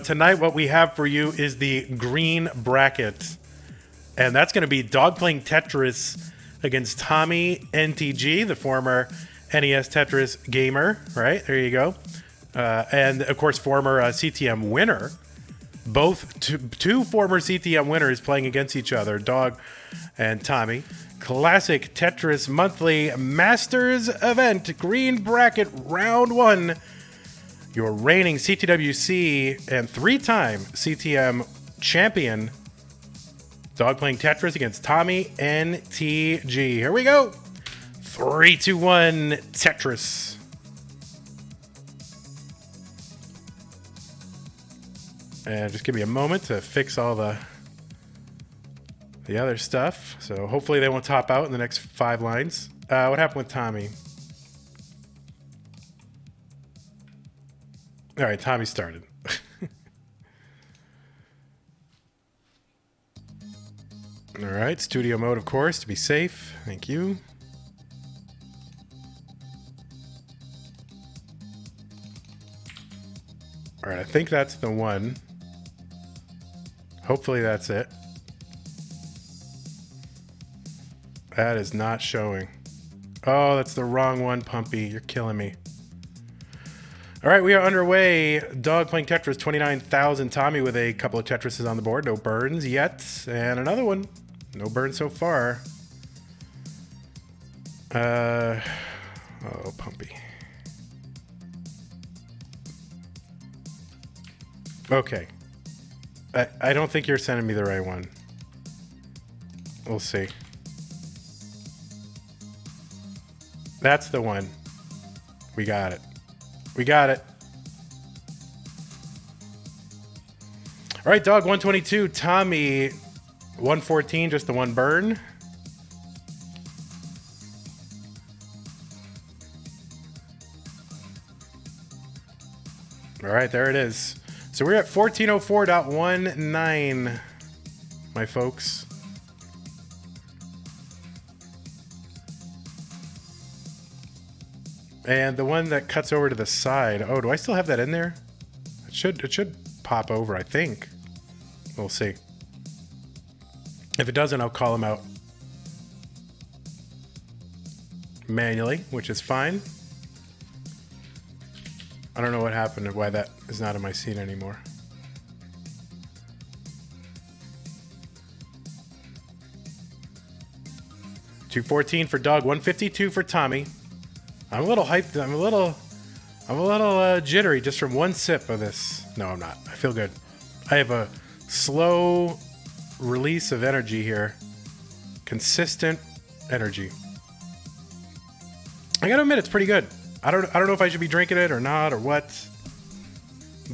Tonight, what we have for you is the green bracket. And that's going to be Dog playing Tetris against TommyNTG, the former NES Tetris gamer. Right? There you go. And, of course, former CTM winner. Both two former CTM winners playing against each other, Dog and Tommy. Classic Tetris Monthly Masters event, green bracket, round one. Your reigning CTWC and three-time CTM champion, Dog playing Tetris against TommyNTG. Here we go. 3, 2, 1, Tetris. And just give me a moment to fix all the other stuff. So hopefully they won't top out in the next 5 lines. What happened with Tommy? All right, Tommy started. All right, studio mode, of course, to be safe. Thank you. All right, I think that's the one. Hopefully that's it. That is not showing. Oh, that's the wrong one, Pumpy. You're killing me. All right, we are underway. Dog playing Tetris, 29,000. Tommy with a couple of Tetrises on the board. No burns yet. And another one. No burns so far. Oh, Pumpy. Okay. I don't think you're sending me the right one. We'll see. That's the one. We got it. We got it. All right, Dog 122. Tommy 114, just the one burn. All right, there it is. So we're at 1404.19, my folks. And the one that cuts over to the side. Oh, do I still have that in there? It should pop over, I think. We'll see. If it doesn't, I'll call him out manually, which is fine. I don't know what happened and why that is not in my scene anymore. $214 for Dog, 152 for Tommy. I'm a little hyped. I'm a little jittery just from one sip of this. No, I'm not. I feel good. I have a slow release of energy here. Consistent energy. I gotta admit, it's pretty good. I don't know if I should be drinking it or not or what.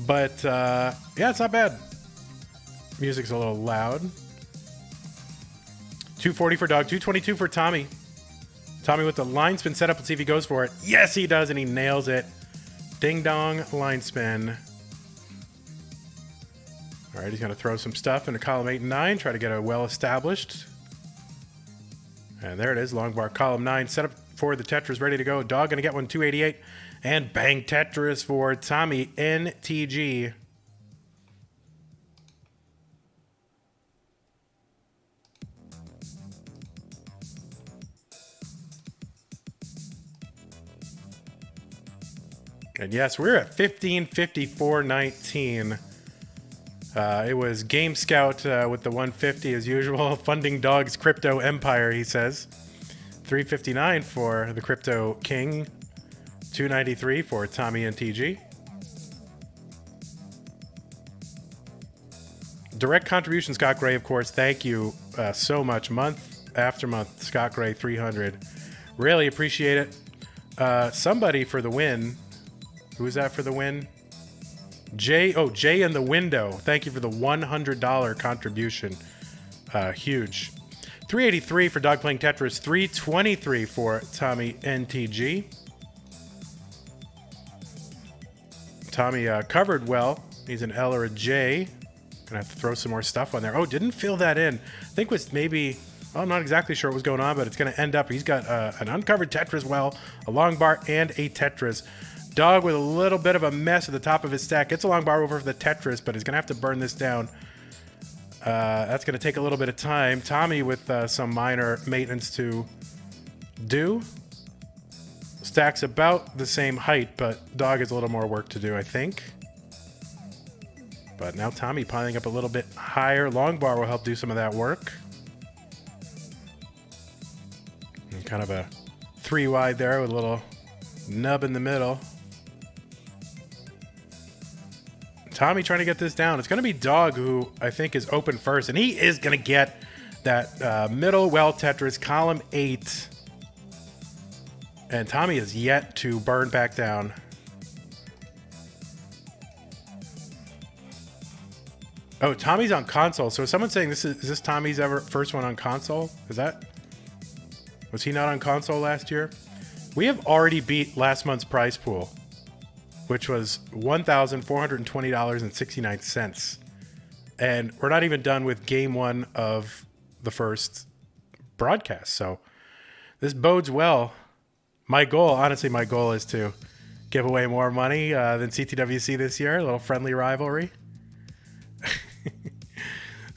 But yeah, it's not bad. Music's a little loud. 240 for Dog, 222 for Tommy. Tommy with the line spin setup. Let's see if he goes for it. Yes, he does, and he nails it. Ding dong, line spin. All right, he's going to throw some stuff into column 8 and 9. Try to get a well-established. And there it is, long bar, column 9. Set up for the Tetris, ready to go. Dog going to get one, 288. And bang, Tetris for TommyNTG. And yes, we're at 1554.19. It was Game Scout with the 150 as usual, funding Dog's crypto empire, he says. 359 for the Crypto King. 293 for TommyNTG. Direct contribution, Scott Gray, of course. Thank you so much. Month after month, Scott Gray, 300. Really appreciate it. Somebody for the win. Who is that for the win? Jay in the window. Thank you for the $100 contribution. Huge. 383 for Dog playing Tetris. 323 for TommyNTG. Tommy covered well. He's an L or a J. Gonna have to throw some more stuff on there. Oh, didn't fill that in. I think was maybe... Well, I'm not exactly sure what was going on, but it's going to end up... He's got an uncovered Tetris well, a long bar, and a Tetris. Dog with a little bit of a mess at the top of his stack. Gets a long bar over for the Tetris, but he's going to have to burn this down. That's going to take a little bit of time. Tommy with some minor maintenance to do. Stack's about the same height, but Dog has a little more work to do, I think. But now Tommy piling up a little bit higher. Long bar will help do some of that work. And kind of a 3 wide there with a little nub in the middle. Tommy trying to get this down. It's going to be Dog who I think is open first. And he is going to get that middle well Tetris, column 8. And Tommy is yet to burn back down. Oh, Tommy's on console. So someone's saying is this Tommy's first one on console? Was he not on console last year? We have already beat last month's prize pool, which was $1,420.69. And we're not even done with game 1 of the first broadcast. So this bodes well. My goal is to give away more money than CTWC this year. A little friendly rivalry.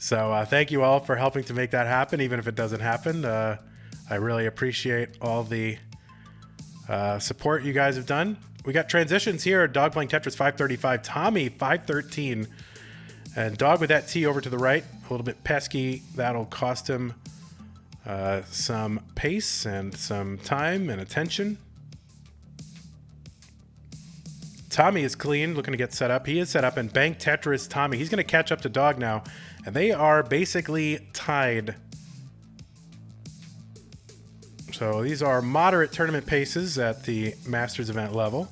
So thank you all for helping to make that happen, even if it doesn't happen. I really appreciate all the support you guys have done. We got transitions here. Dog playing Tetris 535. Tommy 513. And Dog with that T over to the right. A little bit pesky. That'll cost him some pace and some time and attention. Tommy is clean, looking to get set up. He is set up, and Bank Tetris Tommy. He's going to catch up to Dog now, and they are basically tied. So these are moderate tournament paces at the Masters event level.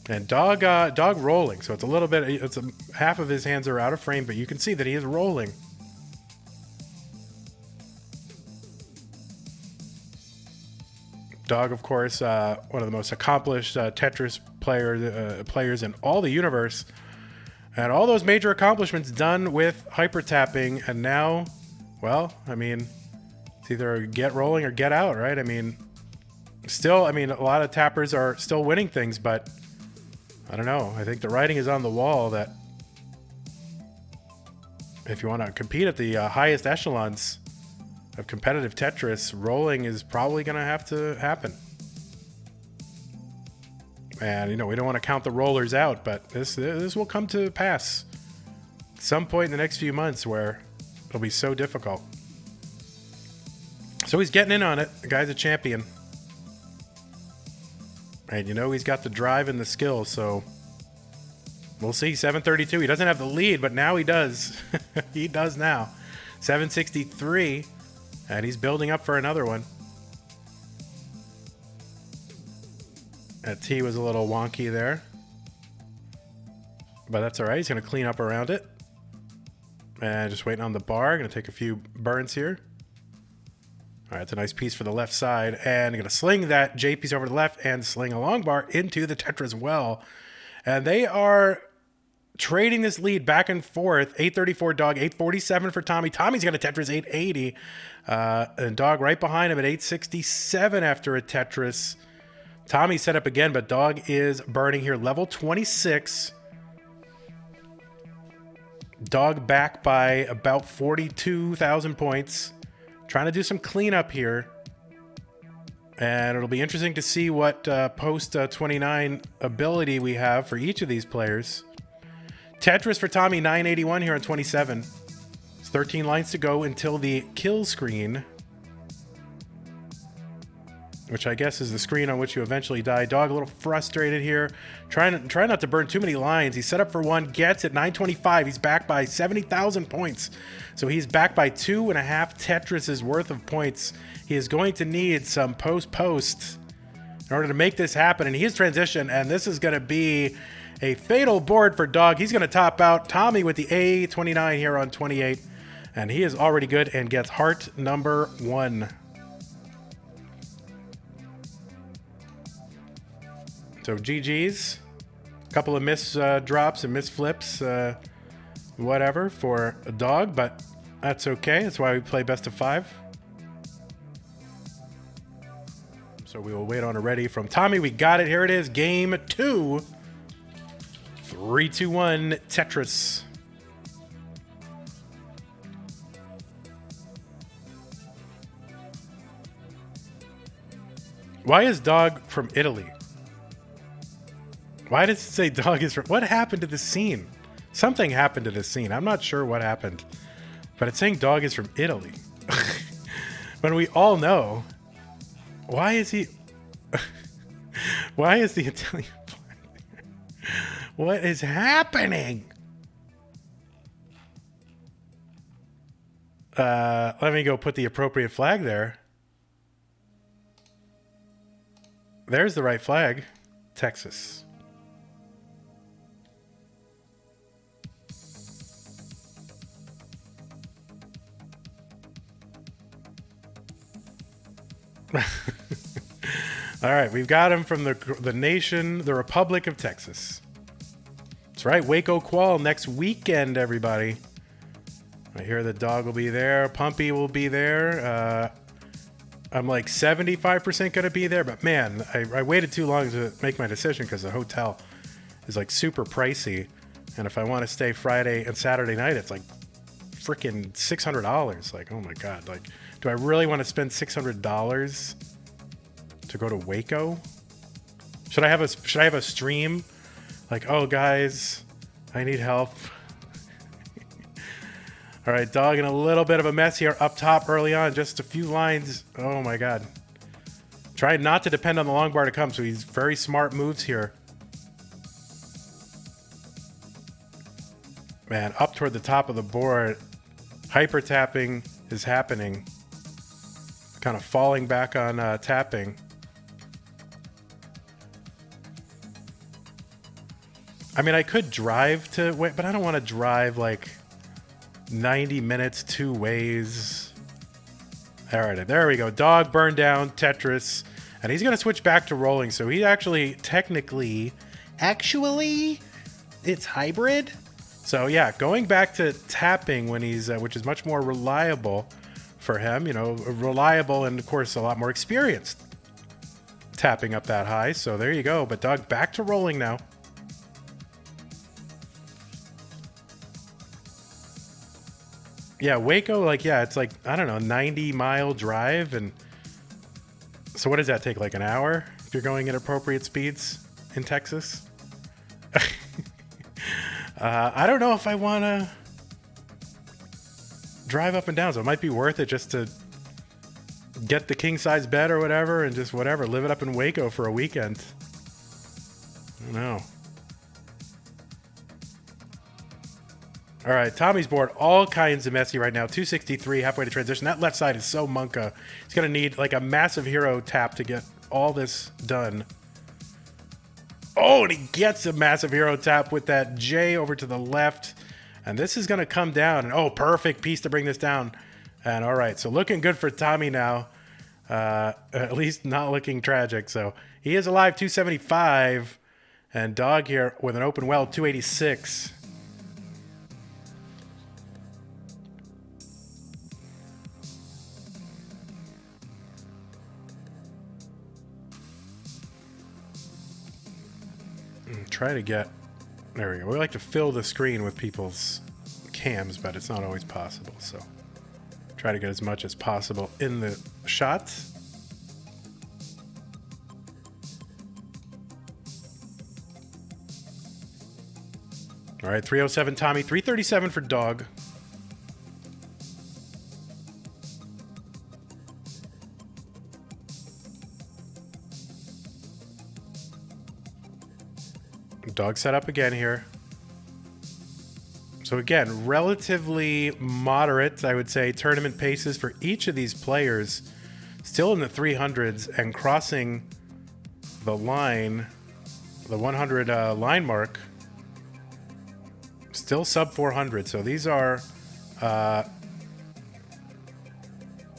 And Dog rolling, so it's a little bit. Half of his hands are out of frame, but you can see that he is rolling. Dog, of course, one of the most accomplished Tetris players in all the universe, and all those major accomplishments done with hyper tapping. And now, well, I mean, it's either get rolling or get out, right? I mean, still, a lot of tappers are still winning things, but I don't know. I think the writing is on the wall that if you want to compete at the highest echelons of competitive Tetris, rolling is probably going to have to happen. And, we don't want to count the rollers out, but this will come to pass at some point in the next few months where it'll be so difficult. So he's getting in on it. The guy's a champion. And he's got the drive and the skill, so we'll see. 732. He doesn't have the lead, but now he does. He does now. 763, and he's building up for another one. That T was a little wonky there, but that's all right. He's going to clean up around it. And just waiting on the bar. Going to take a few burns here. All right, it's a nice piece for the left side. And I'm going to sling that J piece over to the left and sling a long bar into the Tetris well. And they are trading this lead back and forth. 834 Dog, 847 for Tommy. Tommy's got a Tetris 880. And Dog right behind him at 867 after a Tetris. Tommy set up again, but Dog is burning here. Level 26. Dog back by about 42,000 points. Trying to do some cleanup here. And it'll be interesting to see what post-29 ability we have for each of these players. Tetris for Tommy, 981 here on 27. It's 13 lines to go until the kill screen, which I guess is the screen on which you eventually die. Dog a little frustrated here. Trying not to burn too many lines. He's set up for one, gets it, 925. He's back by 70,000 points. So he's back by 2.5 Tetris' worth of points. He is going to need some post in order to make this happen. And he is transitioned, and this is going to be a fatal board for Dog. He's going to top out Tommy with the A29 here on 28. And he is already good and gets heart number 1. So GG's, a couple of miss drops and miss flips, whatever for a Dog, but That's okay. That's why we play best of 5. So we will wait on a ready from Tommy. We got it. Here it is. Game 2. 3, 2, 1. Tetris. Why is dog from Italy? Why does it say dog is from... What happened to this scene? Something happened to this scene. I'm not sure what happened. But it's saying dog is from Italy. When we all know... Why is he... Why is the Italian flag there? What is happening? Let me go put the appropriate flag there. There's the right flag. Texas. All right, we've got him from the nation, the Republic of Texas. That's right, Waco Qual next weekend, everybody. I hear the dog will be there. Pumpy will be there. I'm like 75% going to be there, but man, I waited too long to make my decision because the hotel is like super pricey. And if I want to stay Friday and Saturday night, it's like freaking $600. Like, oh my God. Like, do I really want to spend $600 to go to Waco? Should I have a stream? Like, oh guys, I need help. All right, dog in a little bit of a mess here up top early on. Just a few lines. Oh my God. Try not to depend on the long bar to come. So he's very smart moves here. Man, up toward the top of the board. Hyper tapping is happening. Kind of falling back on tapping. I mean, I could drive to wait, but I don't want to drive like 90 minutes 2 ways. All right, there we go. Dog burned down Tetris, and he's going to switch back to rolling. So he actually, technically, it's hybrid. So yeah, going back to tapping when he's, which is much more reliable for him, you know, reliable and of course a lot more experienced tapping up that high. So there you go. But dog back to rolling now. Yeah, Waco, like, yeah, it's like, I don't know, 90-mile drive. And so what does that take, like an hour if you're going at appropriate speeds in Texas? I don't know if I want to drive up and down, so it might be worth it just to get the king-size bed or whatever and just whatever, live it up in Waco for a weekend. I don't know. All right, Tommy's board, all kinds of messy right now. 263, halfway to transition. That left side is so monka. He's going to need like a massive hero tap to get all this done. Oh, and he gets a massive hero tap with that J over to the left. And this is going to come down. And oh, perfect piece to bring this down. And all right, so looking good for Tommy now. At least not looking tragic. So he is alive, 275. And dog here with an open well, 286. Try to get, there we go. We like to fill the screen with people's cams, but it's not always possible. So try to get as much as possible in the shot. All right, 307 Tommy, 337 for dog. Dog set up again here. So again, relatively moderate, I would say, tournament paces for each of these players. Still in the 300s and crossing the line, the 100 line mark. Still sub 400. So these are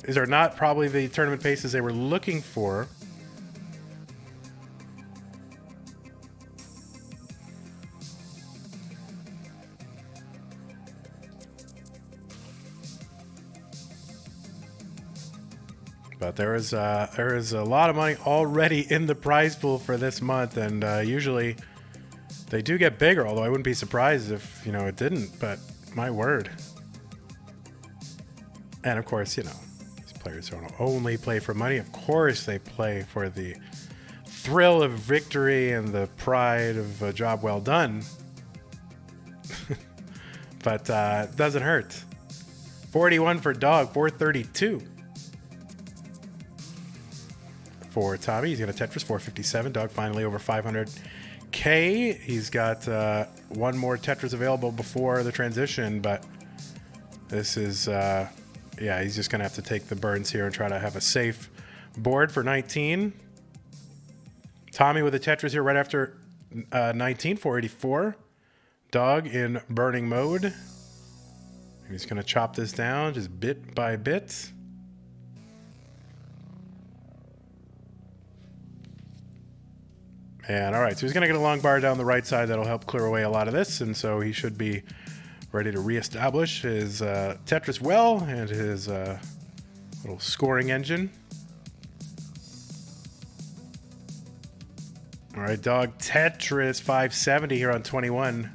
not probably the tournament paces they were looking for. But there is a lot of money already in the prize pool for this month, and usually they do get bigger, although I wouldn't be surprised if, you know, it didn't, but my word. And of course, you know, these players don't only play for money. Of course they play for the thrill of victory and the pride of a job well done. But it doesn't hurt. 41 for Dog, 432. For Tommy, he's got a Tetris, 457. Dog finally over 500K. He's got one more Tetris available before the transition, but this is, yeah, he's just going to have to take the burns here and try to have a safe board for 19. Tommy with a Tetris here right after 19, 484. Dog in burning mode. He's going to chop this down just bit by bit. And all right, so he's going to get a long bar down the right side that'll help clear away a lot of this, and so he should be ready to reestablish his Tetris well and his little scoring engine. All right, Dog Tetris 570 here on 21.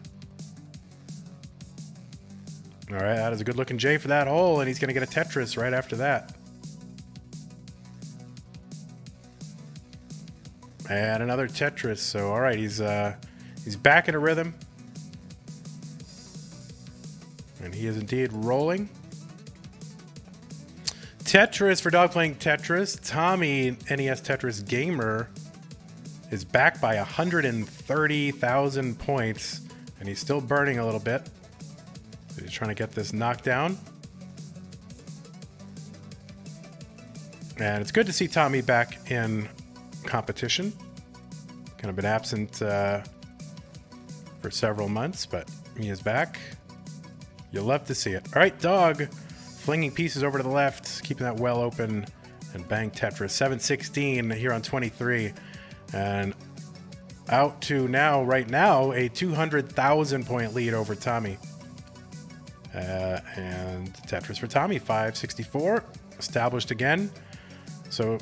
All right, that is a good-looking J for that hole, and he's going to get a Tetris right after that. And another Tetris. So, all right, he's back in a rhythm. And he is indeed rolling. Tetris for Dog playing Tetris. Tommy, NES Tetris Gamer, is back by 130,000 points. And he's still burning a little bit. So he's trying to get this knocked down. And it's good to see Tommy back in competition. Kind of been absent for several months, but he is back. You'll love to see it. All right, Dog flinging pieces over to the left, keeping that well open, and bang Tetris. 716 here on 23. And out to now, right now, a 200,000 point lead over Tommy. And Tetris for Tommy, 564. Established again. So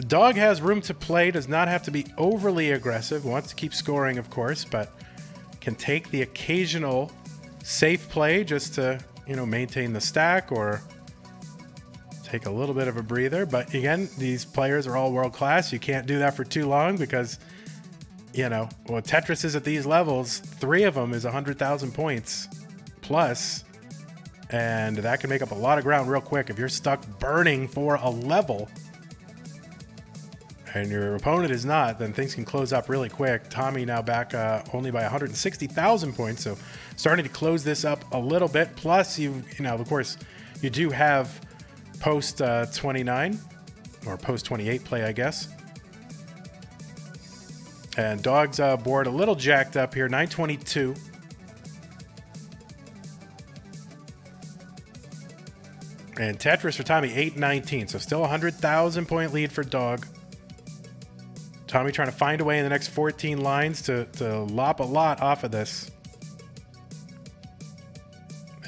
Dog has room to play, does not have to be overly aggressive, wants to keep scoring, of course, but can take the occasional safe play just to, you know, maintain the stack or take a little bit of a breather. But again, these players are all world class. You can't do that for too long because, you know, well, Tetris is at these levels, 3 of them is 100,000 points plus, and that can make up a lot of ground real quick if you're stuck burning for a level. And your opponent is not, then things can close up really quick. Tommy now back only by 160,000 points, so starting to close this up a little bit. Plus, you know, of course, you do have post 29 or post 28 play, I guess. And Dog's board a little jacked up here, 922. And Tetris for Tommy, 819. So still 100,000 point lead for Dog. Tommy trying to find a way in the next 14 lines to lop a lot off of this.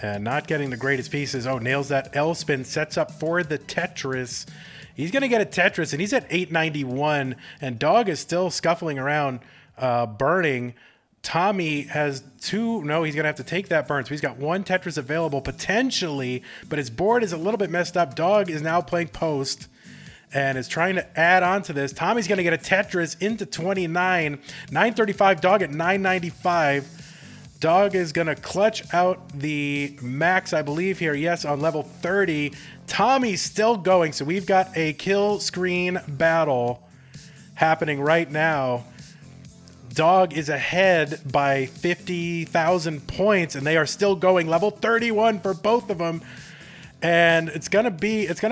And not getting the greatest pieces. Oh, nails that L spin, sets up for the Tetris. He's going to get a Tetris, and he's at 891. And Dog is still scuffling around, burning. Tommy has 2. No, he's going to have to take that burn. So he's got 1 Tetris available potentially, but his board is a little bit messed up. Dog is now playing post and is trying to add on to this. Tommy's going to get a Tetris into 29. 935, Dog at 995. Dog is going to clutch out the max, I believe here. Yes, on level 30. Tommy's still going. So we've got a kill screen battle happening right now. Dog is ahead by 50,000 points, and they are still going. Level 31 for both of them. And it's gonna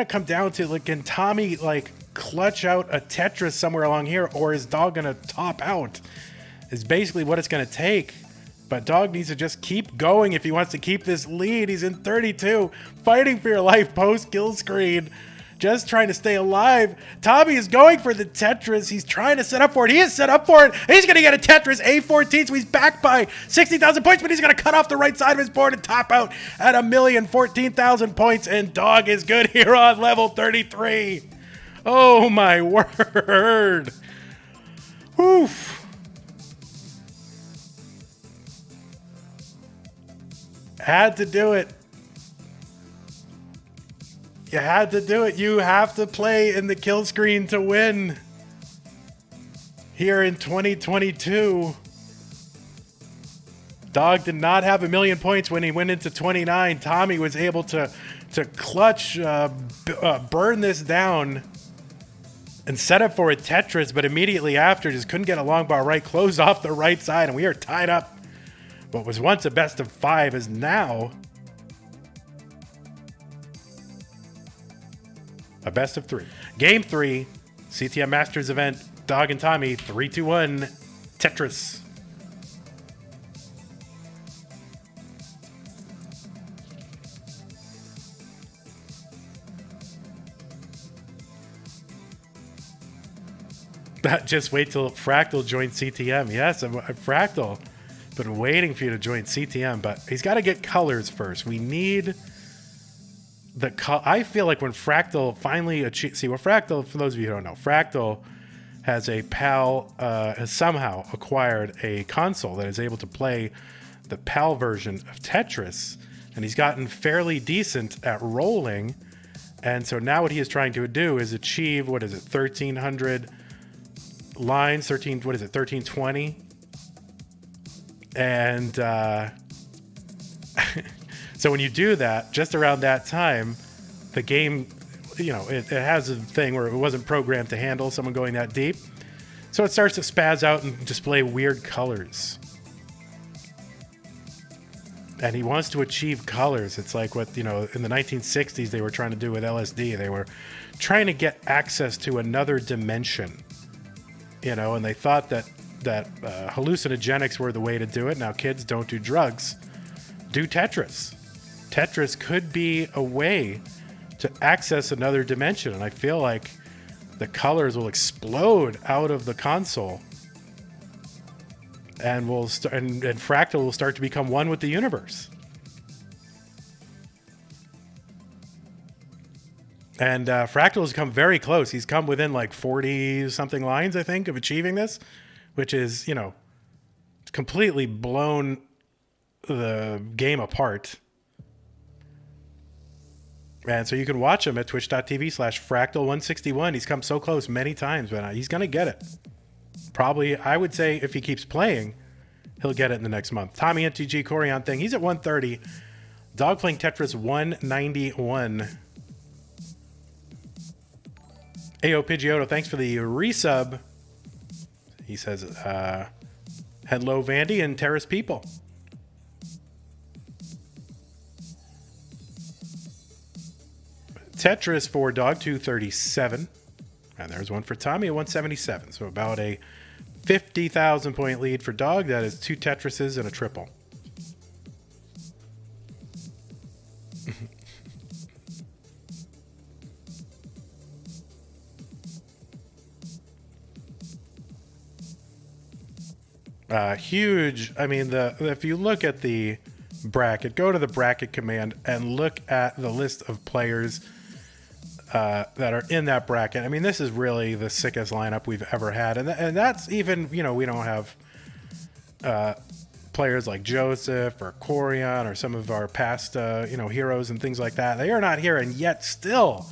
come down to, like, can Tommy like clutch out a Tetris somewhere along here, or is Dog gonna top out? Is basically what it's gonna take. But Dog needs to just keep going if he wants to keep this lead. He's in 32, fighting for your life post kill screen, just trying to stay alive. Tommy is going for the Tetris. He's trying to set up for it. He is set up for it. He's going to get a Tetris, A14, so he's back by 60,000 points, but he's going to cut off the right side of his board and top out at 1,014,000 points, and Dog is good here on level 33. Oh my word. Oof. Had to do it. You had to do it. You have to play in the kill screen to win. Here in 2022. Dog did not have 1,000,000 points when he went into 29. Tommy was able to clutch, burn this down and set up for a Tetris, but immediately after just couldn't get a long bar right, closed off the right side, and we are tied up. What was once a best of 5 is now a best of 3. Game 3, CTM Masters event, Dog and Tommy, 3-2-1, Tetris. Just wait till Fractal joins CTM. Yes, Fractal. Been waiting for you to join CTM, but he's got to get colors first. We need the I feel like when Fractal finally achieves... See, what Fractal, for those of you who don't know, Fractal has a PAL, has somehow acquired a console that is able to play the PAL version of Tetris, and he's gotten fairly decent at rolling. And so now what he is trying to do is achieve, 1,300... lines, 1320, and so when you do that, just around that time, the game, it has a thing where it wasn't programmed to handle someone going that deep, so it starts to spaz out and display weird colors, and he wants to achieve colors. It's like what, in the 1960s they were trying to do with LSD. They were trying to get access to another dimension. And they thought that hallucinogenics were the way to do it. Now kids don't do drugs, do Tetris. Tetris could be a way to access another dimension, and I feel like the colors will explode out of the console, and and Fractal will start to become one with the universe. And Fractal has come very close. He's come within like 40-something lines, I think, of achieving this, which is, completely blown the game apart. And so you can watch him at twitch.tv/Fractal161. He's come so close many times, but he's going to get it. Probably, I would say, if he keeps playing, he'll get it in the next month. TommyNTG Corian thing, he's at 130. Dog playing Tetris 191. Ayo Pidgeotto, thanks for the resub. He says, hello, Vandy and Terrace people. Tetris for Dog 237. And there's one for Tommy at 177. So about a 50,000 point lead for Dog. That is 2 Tetrises and a triple. Huge. I mean, if you look at the bracket, go to the bracket command and look at the list of players that are in that bracket. I mean, this is really the sickest lineup we've ever had, and that's even, we don't have players like Joseph or Corian or some of our past heroes and things like that. They are not here, and yet still,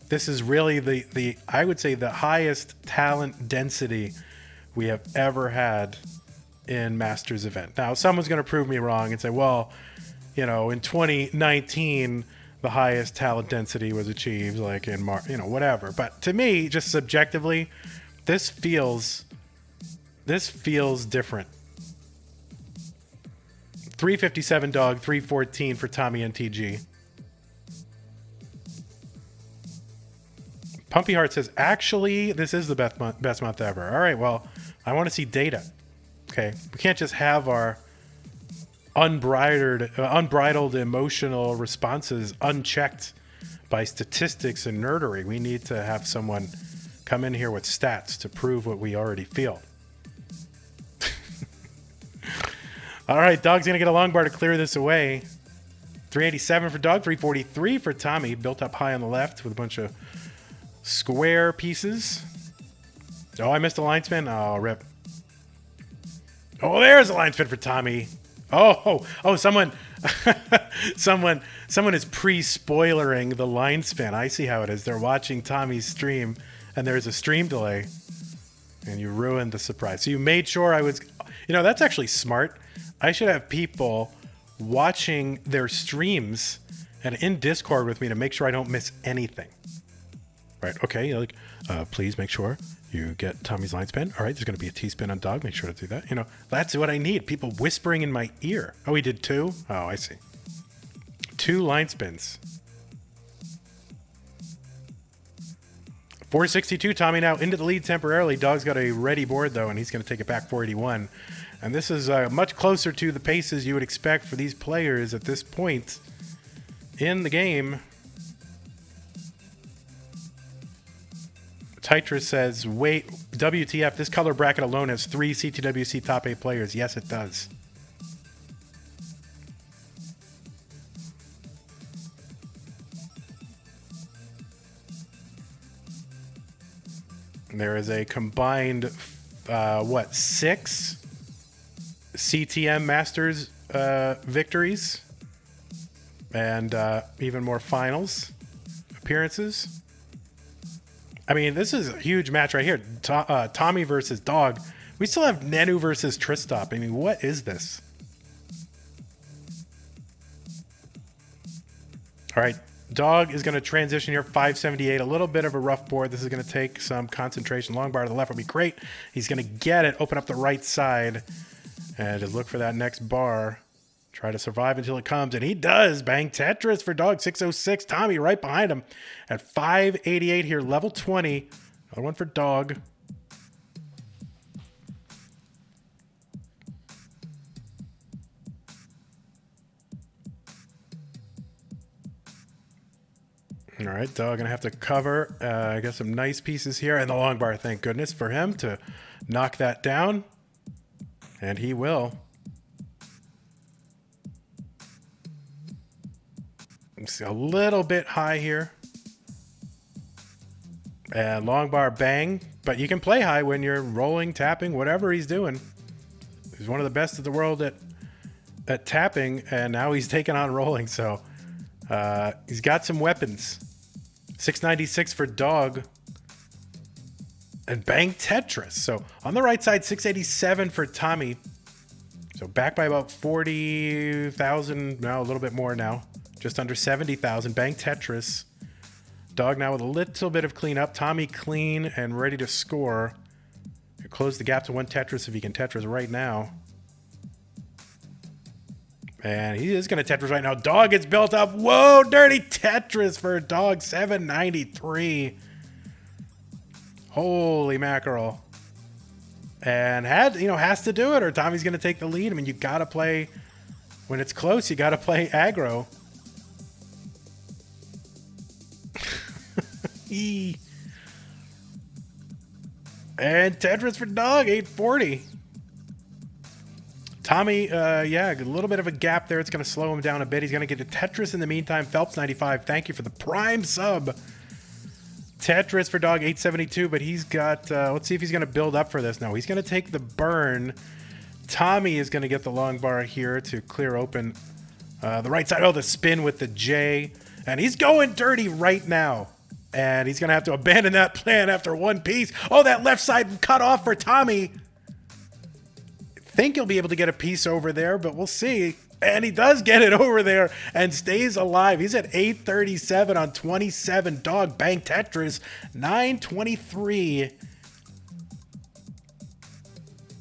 this is really the I would say the highest talent density we have ever had in Masters event. Now, someone's going to prove me wrong and say, well, in 2019, the highest talent density was achieved, like in whatever. But to me, just subjectively, this feels different. 357 Dog, 314 for TommyNTG. Pumpy Heart says, actually, this is the best month ever. All right, well, I want to see data. Okay, we can't just have our unbridled emotional responses unchecked by statistics and nerdery. We need to have someone come in here with stats to prove what we already feel. All right, Dog's going to get a long bar to clear this away. 387 for Dog, 343 for Tommy. Built up high on the left with a bunch of square pieces. Oh, I missed a line spin. Oh, rip. Oh, there's a line spin for Tommy. Oh, someone is pre-spoilering the line spin. I see how it is. They're watching Tommy's stream, and there's a stream delay, and you ruined the surprise. So you made sure I was... You know, that's actually smart. I should have people watching their streams and in Discord with me to make sure I don't miss anything. Right, okay, you're like, please make sure you get Tommy's line spin. All right, there's going to be a T-spin on Dog. Make sure to do that. You know, that's what I need. People whispering in my ear. Oh, he did 2? Oh, I see. 2 line spins. 462, Tommy now into the lead temporarily. Dog's got a ready board, though, and he's going to take it back 481. And this is much closer to the paces you would expect for these players at this point in the game. Tetris says, wait, WTF, this color bracket alone has 3 CTWC top 8 players. Yes, it does. There is a combined, 6 CTM Masters victories and even more finals appearances. I mean, this is a huge match right here. Tommy versus Dog. We still have Nenu versus Tristop. I mean, what is this? All right. Dog is going to transition here, 578. A little bit of a rough board. This is going to take some concentration. Long bar to the left would be great. He's going to get it, open up the right side, and just look for that next bar. Try to survive until it comes, and he does. Bang Tetris for Dog, 606. Tommy right behind him at 588 here, level 20. Another one for Dog. All right, Dog gonna have to cover. I got some nice pieces here, and the long bar. Thank goodness for him to knock that down, and he will. It's a little bit high here, and long bar bang. But you can play high when you're rolling, tapping, whatever he's doing. He's one of the best in the world at tapping, and now he's taking on rolling. So he's got some weapons. 696 for Dog. And bang Tetris. So on the right side, 687 for Tommy. So back by about 40,000. Now a little bit more now. Just under 70,000. Bang Tetris. Dog now with a little bit of cleanup. Tommy clean and ready to score. Close the gap to 1 Tetris if he can Tetris right now. And he is going to Tetris right now. Dog gets built up. Whoa, dirty Tetris for Dog, 793. Holy mackerel. And has to do it or Tommy's going to take the lead. I mean, you got to play, when it's close, you got to play aggro. And Tetris for Dog, 840. Tommy, a little bit of a gap there. It's going to slow him down a bit. He's going to get to Tetris in the meantime. Phelps, 95. Thank you for the prime sub. Tetris for Dog, 872, but he's got, let's see if he's going to build up for this. No, he's going to take the burn. Tommy is going to get the long bar here to clear open the right side. Oh, the spin with the J. And he's going dirty right now. And he's going to have to abandon that plan after one piece. Oh, that left side cut off for Tommy. Think he'll be able to get a piece over there, but we'll see. And he does get it over there and stays alive. He's at 837 on 27. Dog bang Tetris, 923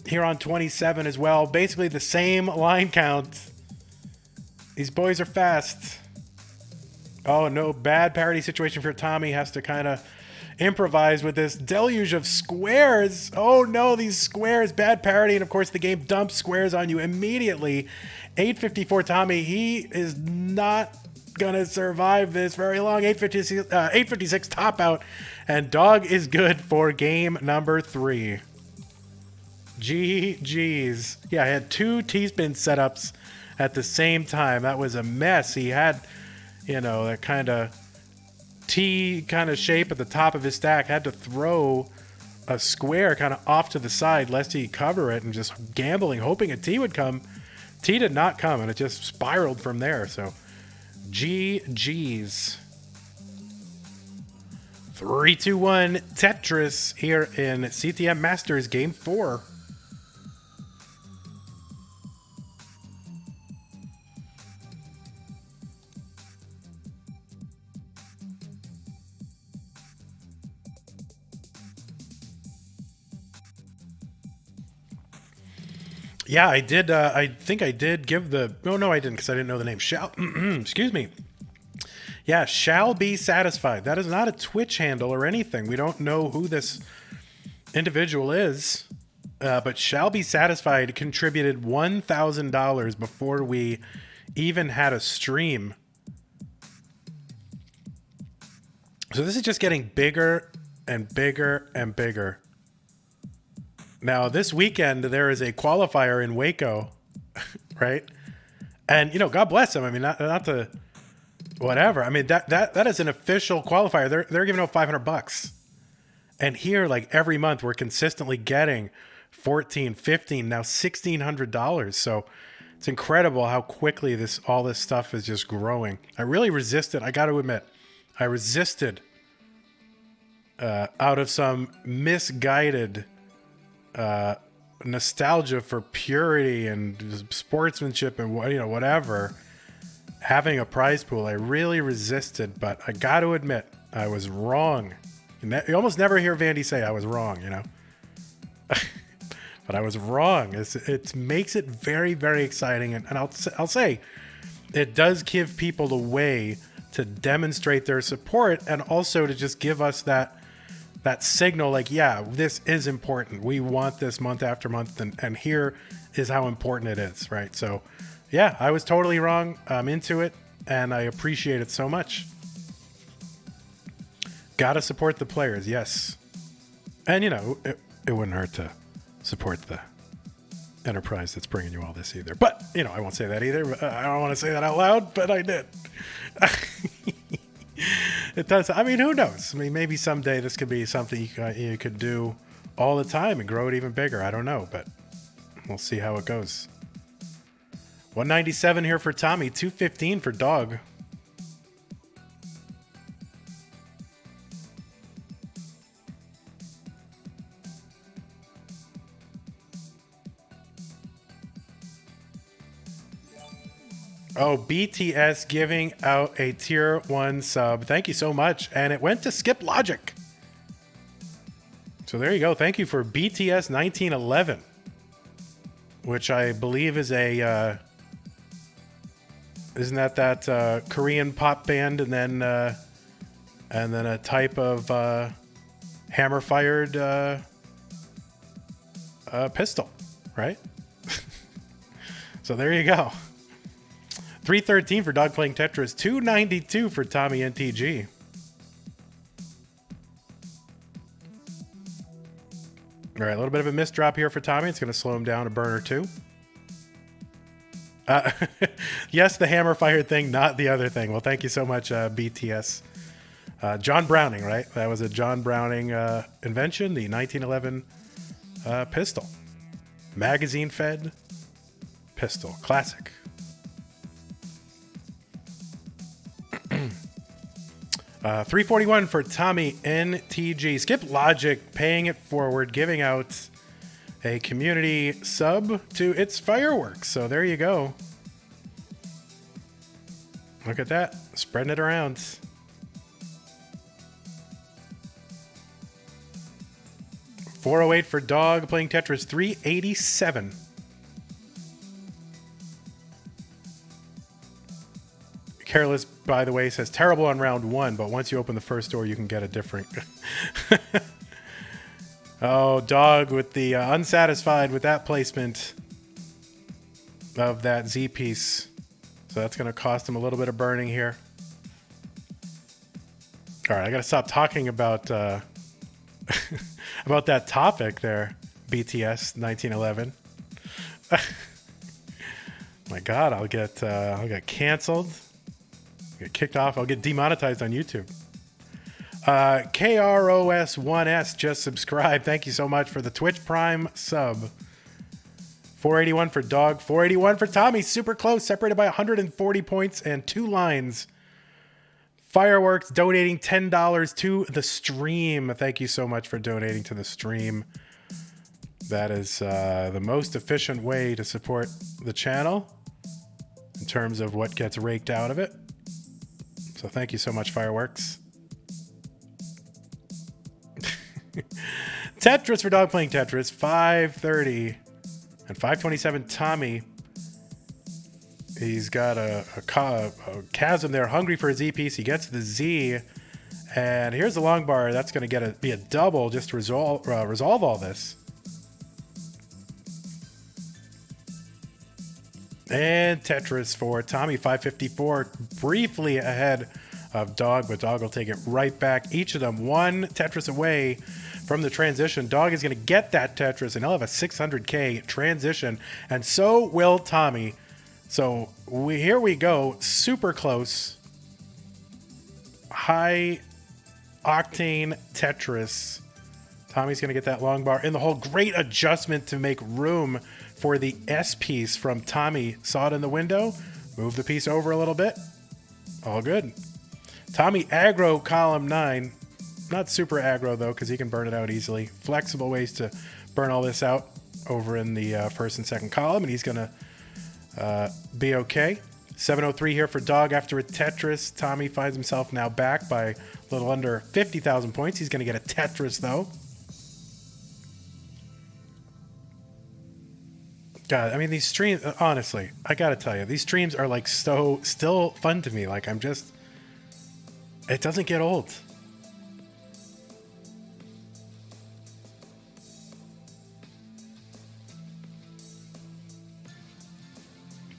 here on 27 as well. Basically the same line count. These boys are fast. Oh, no, bad parity situation for Tommy. Has to kind of improvise with this deluge of squares. Oh, no, these squares. Bad parity. And, of course, the game dumps squares on you immediately. 854 Tommy. He is not going to survive this very long. 856 top out. And Dog is good for game number 3. GG's. Yeah, I had 2 T-spin setups at the same time. That was a mess. He had... that kind of T kind of shape at the top of his stack, had to throw a square kind of off to the side lest he cover it, and just gambling, hoping a T would come. T did not come, and it just spiraled from there. So GG's. 3-2-1 Tetris here in CTM Masters Game 4. Yeah, I did. I think I did give the... No, I didn't, because I didn't know the name. Excuse me. Yeah, shall be satisfied. That is not a Twitch handle or anything. We don't know who this individual is. But shall be satisfied contributed $1,000 before we even had a stream. So this is just getting bigger and bigger and bigger. Now, this weekend, there is a qualifier in Waco, right? And, God bless them. I mean, not to whatever. I mean, that is an official qualifier. They're giving out $500. And here, like every month, we're consistently getting $1,400, $1,500, now $1,600. So it's incredible how quickly all this stuff is just growing. I really resisted. I got to admit, I resisted out of some misguided nostalgia for purity and sportsmanship and whatever, having a prize pool. I really resisted, but I got to admit I was wrong. You almost never hear Vandy say I was wrong, but I was wrong. It makes it very, very exciting, and I'll say it does give people the way to demonstrate their support, and also to just give us that signal, like, yeah, this is important. We want this month after month, and here is how important it is, right? So, yeah, I was totally wrong. I'm into it, and I appreciate it so much. Gotta support the players, yes. And, it wouldn't hurt to support the enterprise that's bringing you all this either. But, I won't say that either. I don't want to say that out loud, but I did. It does. I mean, who knows? I mean, maybe someday this could be something you could do all the time and grow it even bigger. I don't know, but we'll see how it goes. 197 here for Tommy, 215 for Dog. Oh, BTS giving out a tier 1 sub. Thank you so much. And it went to Skip Logic. So there you go. Thank you for BTS 1911, which I believe is a... isn't that Korean pop band, and then a type of hammer-fired pistol, right? So there you go. 313 for Dog Playing Tetris. 292 for TommyNTG. All right, a little bit of a missed drop here for Tommy. It's going to slow him down a burn or two. Yes, the hammer-fired thing, not the other thing. Well, thank you so much, BTS. John Browning, right? That was a John Browning invention, the 1911 pistol. Magazine-fed pistol. Classic. 341 for TommyNTG. Skip Logic paying it forward, giving out a community sub to its fireworks. So there you go. Look at that. Spreading it around. $408 for Dog Playing Tetris. 387. Careless, by the way, says terrible on round 1, but once you open the first door, you can get a different. Oh, Dog with the unsatisfied with that placement of that Z piece. So that's going to cost him a little bit of burning here. All right, I got to stop talking about about that topic there, BTS 1911. My God, I'll get canceled. Get kicked off. I'll get demonetized on YouTube. KROS1S just subscribed. Thank you so much for the Twitch Prime sub. 481 for Dog, 481 for Tommy. Super close, separated by 140 points and 2 lines. Fireworks donating $10 to the stream. Thank you so much for donating to the stream. That is the most efficient way to support the channel in terms of what gets raked out of it. So thank you so much, Fireworks. Tetris for Dog playing Tetris, 530 and 527 Tommy. He's got a chasm there, hungry for his E piece. He gets the Z, and here's the long bar. That's going to be a double just to resolve all this. And Tetris for Tommy, 554, briefly ahead of Dog, but Dog will take it right back. Each of them one Tetris away from the transition. Dog is going to get that Tetris, and he'll have a 600K transition, and so will Tommy. So here we go, super close, high octane Tetris. Tommy's going to get that long bar in the hole. Great adjustment to make room for the S piece from Tommy. Saw it in the window, move the piece over a little bit. All good. Tommy aggro column 9. Not super aggro though, because he can burn it out easily. Flexible ways to burn all this out over in the first and second column, and he's going to be okay. 703 here for Dog after a Tetris. Tommy finds himself now back by a little under 50,000 points. He's going to get a Tetris though. God, I mean, these streams, honestly, I gotta tell you, these streams are like still fun to me. Like, it doesn't get old.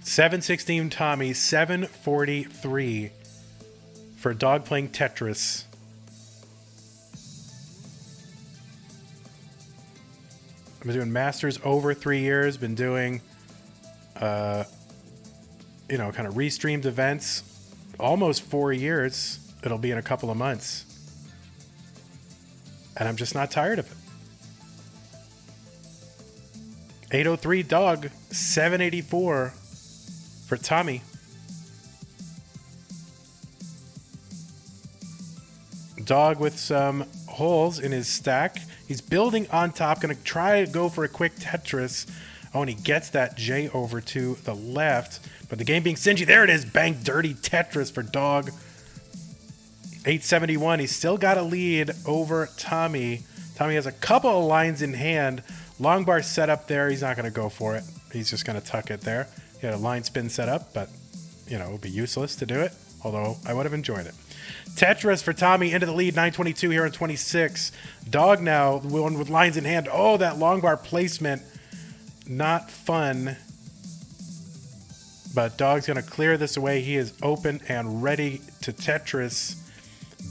$716 Tommy, 743 for Dog playing Tetris. I've been doing Masters over 3 years. Been doing, kind of restreamed events almost 4 years. It'll be in a couple of months. And I'm just not tired of it. 803 Dog, 784 for Tommy. Dog with some holes in his stack. He's building on top. Going to try to go for a quick Tetris. Oh, and he gets that J over to the left. But the game being stingy. There it is. Bang. Dirty Tetris for Dog. 871. He's still got a lead over Tommy. Tommy has a couple of lines in hand. Long bar set up there. He's not going to go for it. He's just going to tuck it there. He had a line spin set up, but, it would be useless to do it. Although I would have enjoyed it. Tetris for Tommy into the lead, 922 here on 26. Dog now, one with lines in hand. Oh, that long bar placement. Not fun. But Dog's going to clear this away. He is open and ready to Tetris.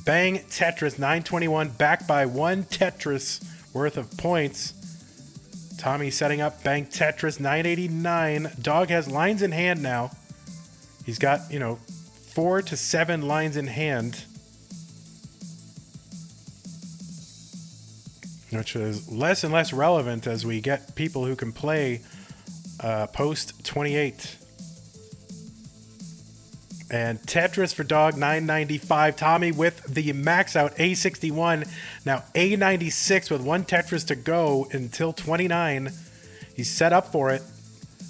Bang Tetris, 921, back by 1 Tetris worth of points. Tommy setting up Bang Tetris, 989. Dog has lines in hand now. He's got, 4 to 7 lines in hand, which is less and less relevant as we get people who can play post 28. And Tetris for Dog, 995. Tommy with the max out, A61. Now A96 with 1 Tetris to go until 29. He's set up for it.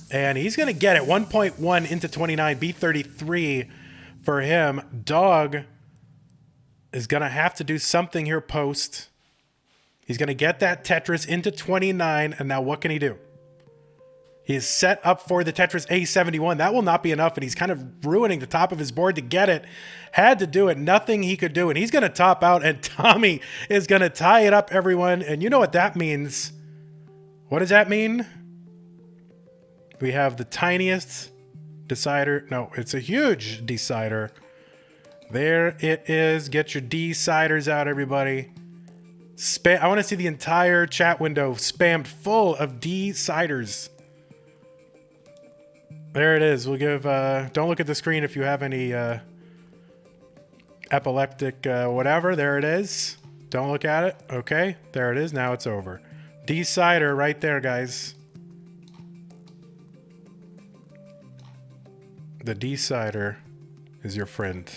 And he's going to get it. 1.1 into 29. B33 for him. Dog is going to have to do something here post. He's going to get that Tetris into 29. And now what can he do? He is set up for the Tetris A71. That will not be enough, and he's kind of ruining the top of his board to get it. Had to do it. Nothing he could do, and he's going to top out, and Tommy is going to tie it up, everyone. And you know what that means. What does that mean? We have the tiniest decider. No, it's a huge decider. There it is. Get your deciders out, everybody. I want to see the entire chat window spammed full of deciders. There it is. We'll give, don't look at the screen if you have any epileptic whatever. There it is. Don't look at it. Okay, there it is. Now it's over. Decider right there, guys. The decider is your friend.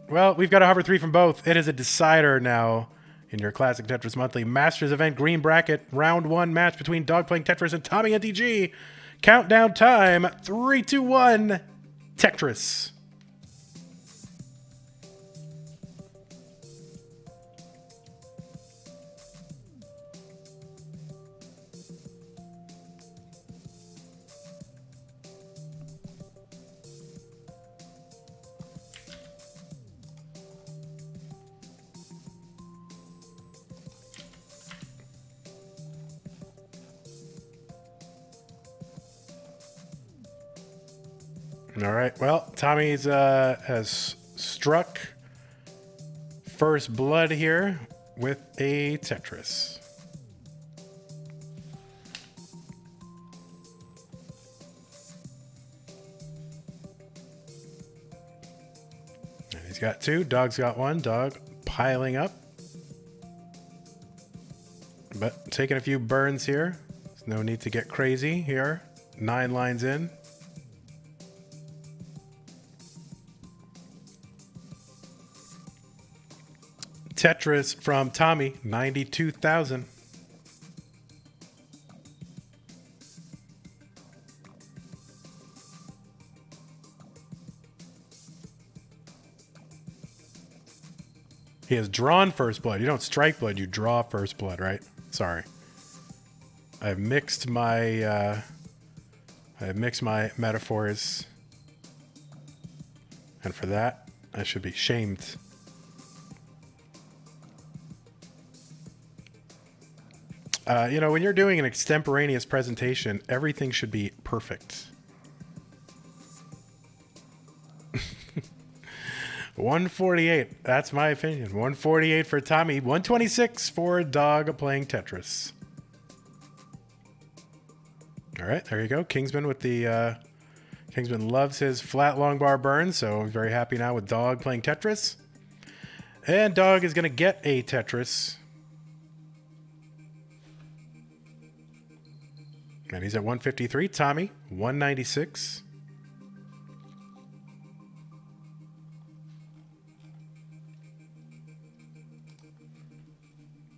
Well, we've got a hover 3 from both. It is a decider now in your classic Tetris Monthly Masters event green bracket round 1 match between Dog Playing Tetris and TommyNTG. Countdown time 3, 2, 1. Tetris. All right. Well, Tommy's has struck first blood here with a Tetris. And he's got 2. Dog's got 1. Dog piling up. But taking a few burns here. There's no need to get crazy here. 9 lines in. Tetris from Tommy, 92,000. He has drawn first blood. You don't strike blood, you draw first blood, right? Sorry. I've mixed my metaphors. And for that, I should be shamed. You know, when you're doing an extemporaneous presentation, everything should be perfect. 148. That's my opinion. 148 for Tommy. 126 for Dog Playing Tetris. All right, there you go. Kingsman with the... Kingsman loves his flat long bar burn, so I'm very happy now with Dog Playing Tetris. And Dog is going to get a Tetris. And he's at 153. Tommy, 196.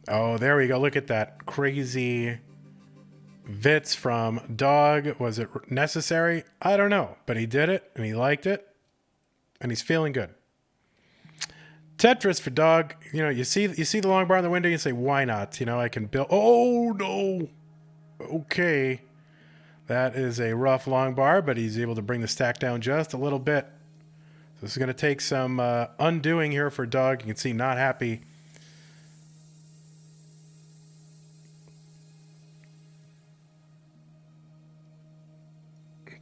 Oh, there we go. Look at that crazy Vits from Dog. Was it necessary? I don't know. But he did it, and he liked it, and he's feeling good. Tetris for Dog. You know, you see the long bar in the window, you say, why not? You know, I can build... Oh, no. Okay. That is a rough long bar, but he's able to bring the stack down just a little bit. So this is going to take some undoing here for Dog. You can see not happy.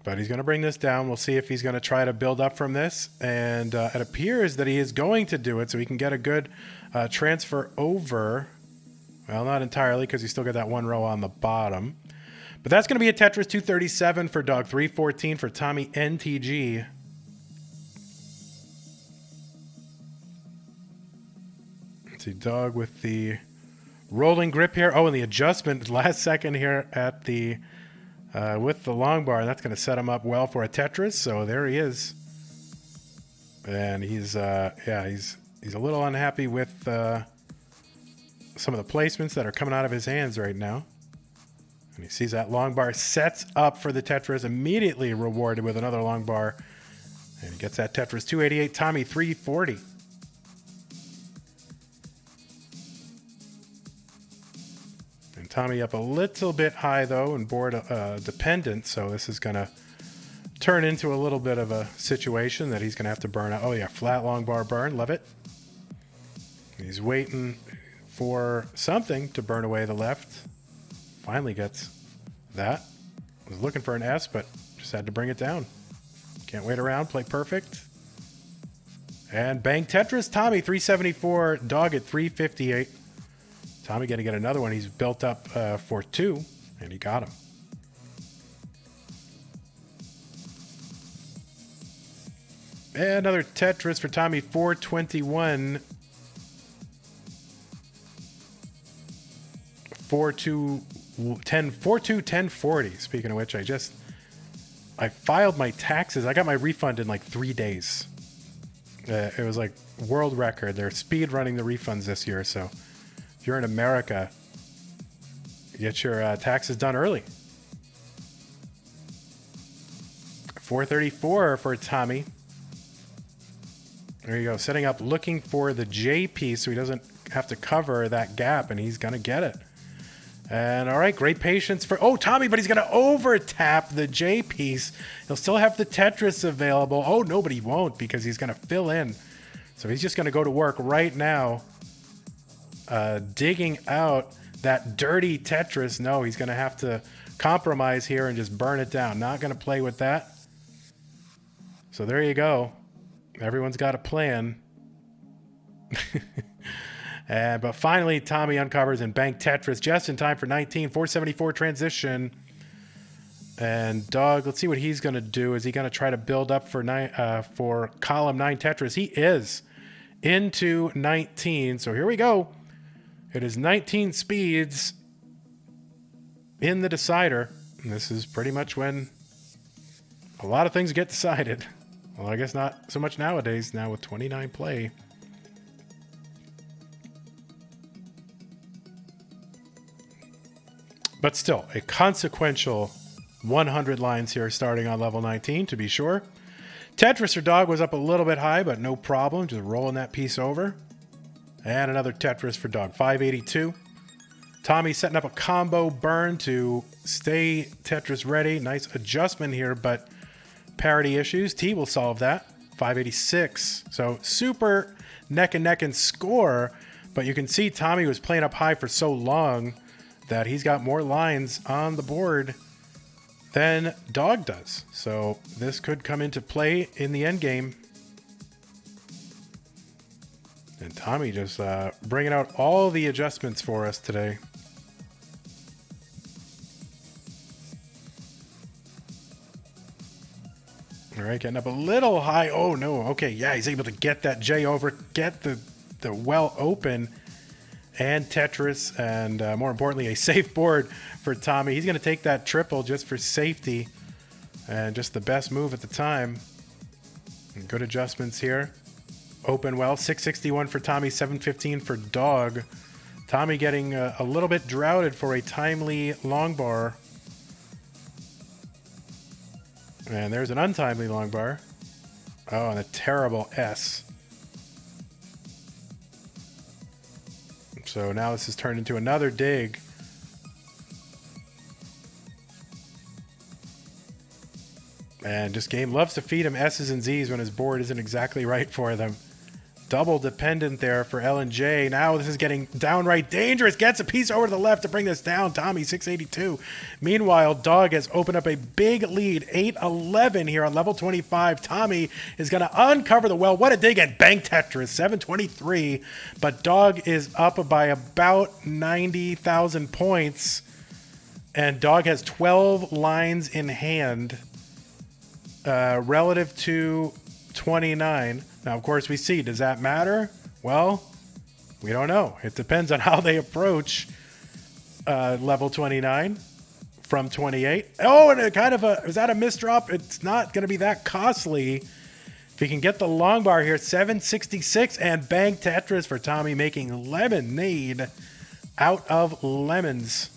But he's going to bring this down. We'll see if he's going to try to build up from this. And it appears that he is going to do it so he can get a good transfer over. Well, not entirely because he's still got that one row on the bottom. But that's going to be a Tetris 237 for Dog, 314 for TommyNTG. Let's see, Dog with the rolling grip here. Oh, and the adjustment last second here at the... with the long bar, that's going to set him up well for a Tetris. So there he is, and he's he's a little unhappy with some of the placements that are coming out of his hands right now. And he sees that long bar, sets up for the Tetris, immediately rewarded with another long bar, and he gets that Tetris 288. Tommy 340. Tommy up a little bit high, though, and board dependent, so this is going to turn into a little bit of a situation that he's going to have to burn out. Oh, yeah, flat long bar burn. Love it. He's waiting for something to burn away the left. Finally gets that. Was looking for an S, but just had to bring it down. Can't wait around. Play perfect. And bang Tetris. Tommy, 374. Dog at 358. Tommy going to get another one. He's built up for 2, and he got him. And another Tetris for Tommy, 421. 1040. Speaking of which, I filed my taxes. I got my refund in like 3 days. It was like world record. They're speed running the refunds this year. So if you're in America, get your taxes done early. 434 for Tommy. There you go. Setting up, looking for the J piece so he doesn't have to cover that gap, and he's going to get it. And all right, great patience for... Oh, Tommy, but he's going to over-tap the J piece. He'll still have the Tetris available. Oh, no, but he won't because he's going to fill in. So he's just going to go to work right now, digging out that dirty Tetris. No, he's going to have to compromise here and just burn it down. Not going to play with that. So there you go. Everyone's got a plan. But finally, Tommy uncovers and bank Tetris just in time for 19. 474 transition. And Dog, let's see what he's going to do. Is he going to try to build up for column 9 Tetris? He is into 19. So here we go. It is 19 speeds in the decider. And this is pretty much when a lot of things get decided. Well, I guess not so much nowadays, now with 29 play. But still, a consequential 100 lines here starting on level 19, to be sure. Tetris or Dog was up a little bit high, but no problem. Just rolling that piece over. And another Tetris for Dog, 582. Tommy setting up a combo burn to stay Tetris ready. Nice adjustment here, but parity issues. T will solve that. 586. So super neck and neck in score, but you can see Tommy was playing up high for so long that he's got more lines on the board than Dog does. So this could come into play in the end game. And Tommy just bringing out all the adjustments for us today. All right, getting up a little high. Oh, no. Okay, yeah, he's able to get that J over, get the well open, and Tetris, and more importantly, a safe board for Tommy. He's going to take that triple just for safety, and just the best move at the time. And good adjustments here. Open well. 661 for Tommy, 715 for Dog. Tommy getting a little bit droughted for a timely long bar. And there's an untimely long bar. Oh, and a terrible S. So now this has turned into another dig. And this game loves to feed him S's and Z's when his board isn't exactly right for them. Double dependent there for L&J. Now this is getting downright dangerous. Gets a piece over to the left to bring this down. Tommy, 682. Meanwhile, Dog has opened up a big lead. 8-11 here on level 25. Tommy is going to uncover the well. What a dig at bank Tetris. 723. But Dog is up by about 90,000 points. And Dog has 12 lines in hand relative to 29. Now, of course, we see, does that matter? Well, we don't know. It depends on how they approach level 29 from 28. Oh, and is that a misdrop? It's not going to be that costly. If you can get the long bar here, 766 and bank Tetris for Tommy, making lemonade out of lemons.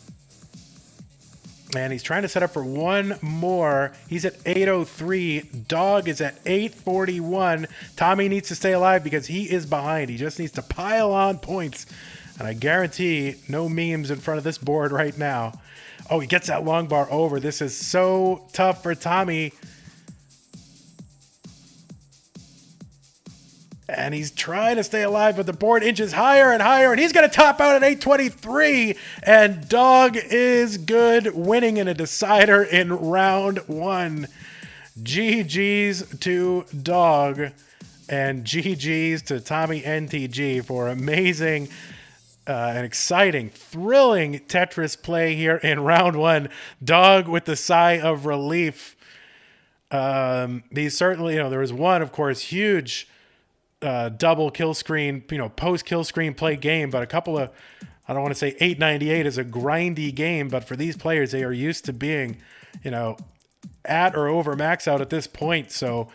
And he's trying to set up for one more. He's at 803. Dog is at 841. Tommy needs to stay alive because he is behind. He just needs to pile on points. And I guarantee no memes in front of this board right now. Oh, he gets that long bar over. This is so tough for Tommy. And he's trying to stay alive, but the board inches higher and higher, and he's going to top out at 823. And Dog is good, winning in a decider in round 1. GG's to Dog, and GG's to TommyNTG for amazing and exciting, thrilling Tetris play here in round 1. Dog with the sigh of relief. These certainly, there was one, of course, huge double kill screen, post kill screen play game, but a couple of, I don't want to say 898 is a grindy game, but for these players, they are used to being, at or over max out at this point. So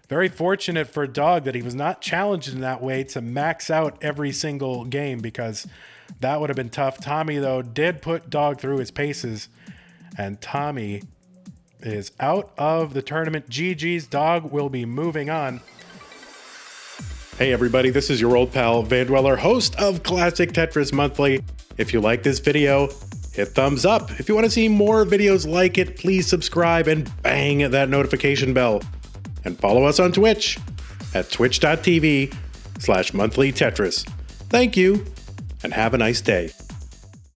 very fortunate for Dog that he was not challenged in that way to max out every single game, because that would have been tough. Tommy, though, did put Dog through his paces, and Tommy is out of the tournament. GG's. Dog will be moving on. Hey everybody, this is your old pal Vandweller, host of Classic Tetris Monthly. If you like this video, hit thumbs up. If you want to see more videos like it, please subscribe and bang that notification bell. And follow us on Twitch at twitch.tv/monthlytetris. Thank you, and have a nice day.